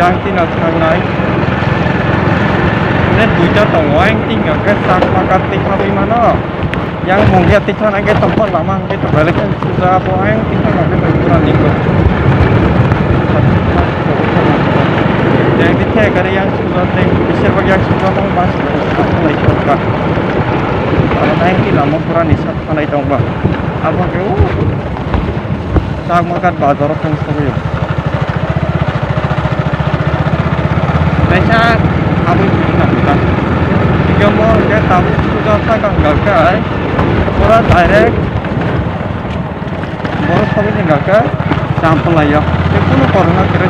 yang tina thangnai ne duita tongo ang tinga ke sak makati khabi mano yang mungya tichana ke tempat lama ke terbalik sudah apa yang tichana ke ukuran itu yang dikai kari yang sudah teh besar bagi yang sudah mau masuk apa lagi coba kalau yang tidak mau ukuran isap mana itu mbak apa ke sak makat bazar kan semuanya Mesya abu ini nak kita. Jika mau dia tahu sudah tak enggak kan? Orang direct mau tahu enggak kan? Sampel aja. Itu nu corona kira.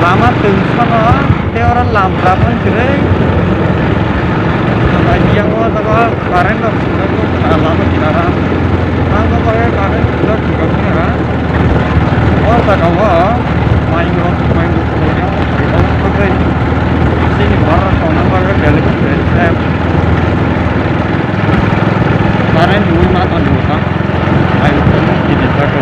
Lama tengah dia orang lama pun kira. Lagi yang mau tahu karen dah sudah tu lama tidak ram. Lama pakai karen sudah juga punya. Oh tak kawa main punya. Sini barang soalnya barang balik saya karen dulu mata dulu kan ayo kamu gini tak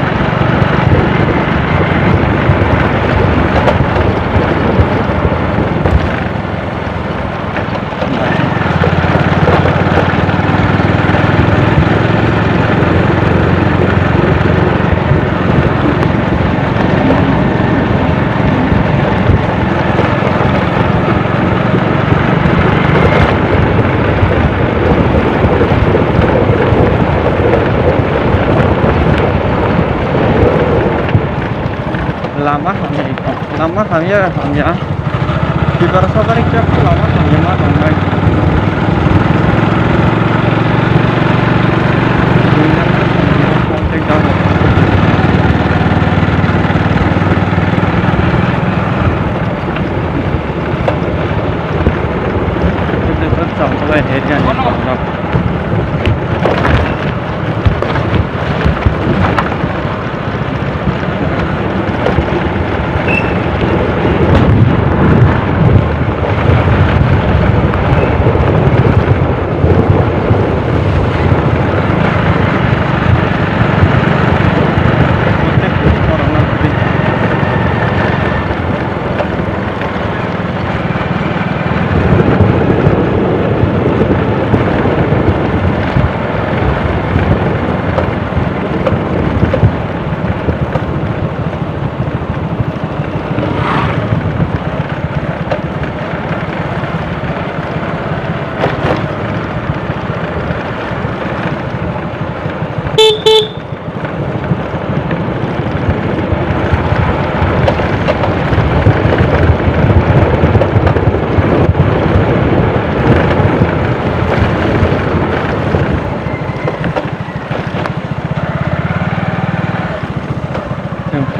lama hanya di Barca balik jam lama hanya mana naik kita sampai area ni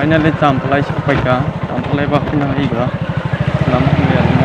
finally sampai sampai ka sampai bahkan lagi ga lama kemudian